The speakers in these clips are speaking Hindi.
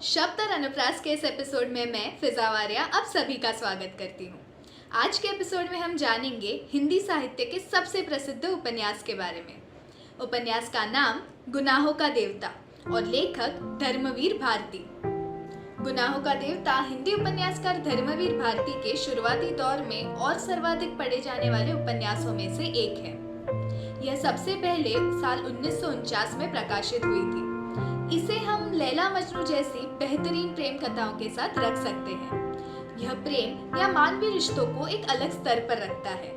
शब्द और अनुप्रास के इस एपिसोड में मैं फिजा वारिया आप सभी का स्वागत करती हूँ। आज के एपिसोड में हम जानेंगे हिंदी साहित्य के सबसे प्रसिद्ध उपन्यास के बारे में। उपन्यास का नाम गुनाहों का देवता और लेखक धर्मवीर भारती। गुनाहों का देवता हिंदी उपन्यासकार धर्मवीर भारती के शुरुआती दौर में और सर्वाधिक पढ़े जाने वाले उपन्यासों में से एक है। यह सबसे पहले साल 1949 में प्रकाशित हुई थी। इसे हम लैला मजनू जैसी बेहतरीन प्रेम कथाओं के साथ रख सकते हैं। यह प्रेम या मानवीय रिश्तों को एक अलग स्तर पर रखता है।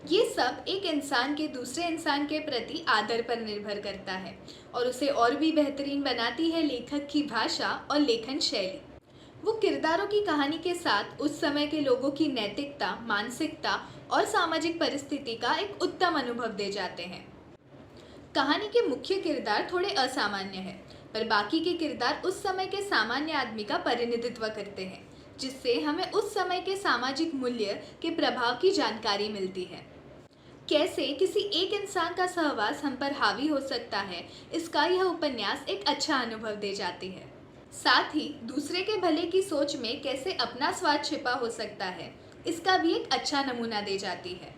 ये सब एक इंसान के दूसरे इंसान के प्रति आदर पर निर्भर करता है और उसे और भी बेहतरीन बनाती है लेखक की भाषा और लेखन शैली। वो किरदारों की कहानी के साथ उस समय के लोगों की नैतिकता, मानसिकता और सामाजिक परिस्थिति का एक उत्तम अनुभव दे जाते हैं। कहानी के मुख्य किरदार थोड़े असामान्य हैं, पर बाकी के किरदार उस समय के सामान्य आदमी का प्रतिनिधित्व करते हैं, जिससे हमें उस समय के सामाजिक मूल्य के प्रभाव की जानकारी मिलती है। कैसे किसी एक इंसान का सहवास हम पर हावी हो सकता है, इसका यह उपन्यास एक अच्छा अनुभव दे जाती है। साथ ही दूसरे के भले की सोच में कैसे अपना स्वार्थ छिपा हो सकता है, इसका भी एक अच्छा नमूना दे जाती है।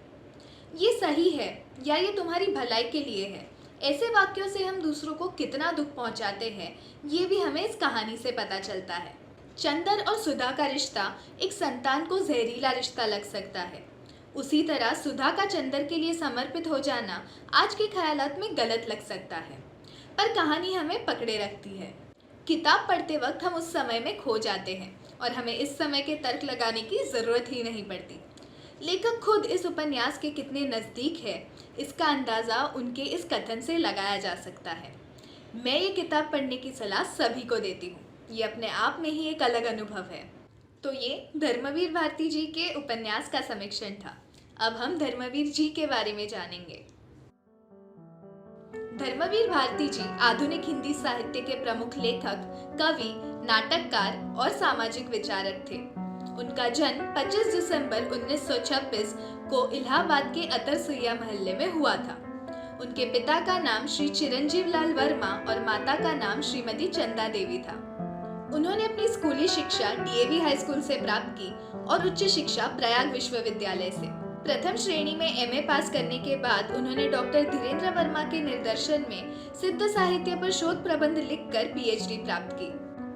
ये सही है या ये तुम्हारी भलाई के लिए है, ऐसे वाक्यों से हम दूसरों को कितना दुख पहुंचाते हैं, ये भी हमें इस कहानी से पता चलता है। चंदर और सुधा का रिश्ता एक संतान को जहरीला रिश्ता लग सकता है। उसी तरह सुधा का चंदर के लिए समर्पित हो जाना आज के ख्यालात में गलत लग सकता है, पर कहानी हमें पकड़े रखती है। किताब पढ़ते वक्त हम उस समय में खो जाते हैं और हमें इस समय के तर्क लगाने की ज़रूरत ही नहीं पड़ती। लेखक खुद इस उपन्यास के कितने नज़दीक है, इसका अंदाज़ा उनके इस कथन से लगाया जा सकता है। मैं ये किताब पढ़ने की सलाह सभी को देती हूँ। ये अपने आप में ही एक अलग अनुभव है। तो ये धर्मवीर भारती जी के उपन्यास का समीक्षण था। अब हम धर्मवीर जी के बारे में जानेंगे। धर्मवीर भारती जी आधुनिक हिंदी साहित्य के प्रमुख लेखक, कवि, नाटककार और सामाजिक विचारक थे। उनका जन्म 25 दिसंबर 1926 को इलाहाबाद के अतरसुइया मोहल्ले में हुआ था। उनके पिता का नाम श्री चिरंजीव लाल वर्मा और माता का नाम श्रीमती चंदा देवी था। उन्होंने अपनी स्कूली शिक्षा डीएवी हाई स्कूल से प्राप्त की और उच्च शिक्षा प्रयाग विश्वविद्यालय से। प्रथम श्रेणी में एमए पास करने के बाद उन्होंने डॉक्टर धीरेन्द्र वर्मा के निर्देशन में सिद्ध साहित्य पर शोध प्रबंध लिखकर पीएचडी प्राप्त की।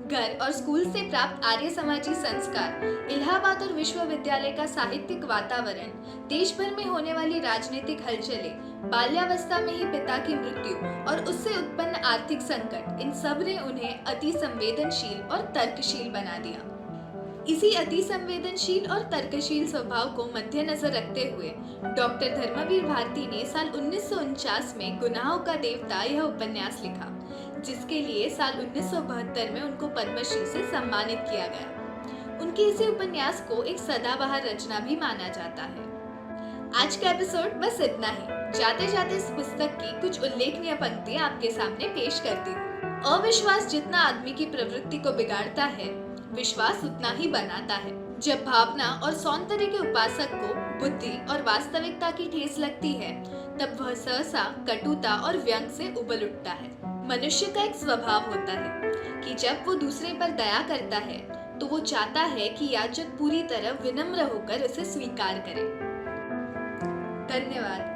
घर और स्कूल से प्राप्त आर्य समाजी संस्कार, इलाहाबाद और विश्वविद्यालय का साहित्यिक वातावरण, देश भर में होने वाली राजनीतिक हलचलें, बाल्यावस्था में ही पिता की मृत्यु और उससे उत्पन्न आर्थिक संकट, इन सब ने उन्हें अति संवेदनशील और तर्कशील बना दिया। इसी अति संवेदनशील और तर्कशील स्वभाव को मद्देनजर रखते हुए डॉक्टर धर्मवीर भारती ने साल 1949 में गुनाहों का देवता यह उपन्यास लिखा, जिसके लिए साल 1972 में उनको पद्मश्री से सम्मानित किया गया। उनके इसी उपन्यास को एक सदाबहार रचना भी माना जाता है। आज का एपिसोड बस इतना ही। जाते जाते इस पुस्तक की कुछ उल्लेखनीय पंक्तियां आपके सामने पेश करती हूँ। अविश्वास जितना आदमी की प्रवृत्ति को बिगाड़ता है, विश्वास उतना ही बनाता है। जब भावना और सौंदर्य के उपासक को बुद्धि और वास्तविकता की ठेस लगती है, तब वह सहसा कटुता और व्यंग से उबल उठता है। मनुष्य का एक स्वभाव होता है कि जब वो दूसरे पर दया करता है तो वो चाहता है कि याचक पूरी तरह विनम्र होकर उसे स्वीकार करे। धन्यवाद।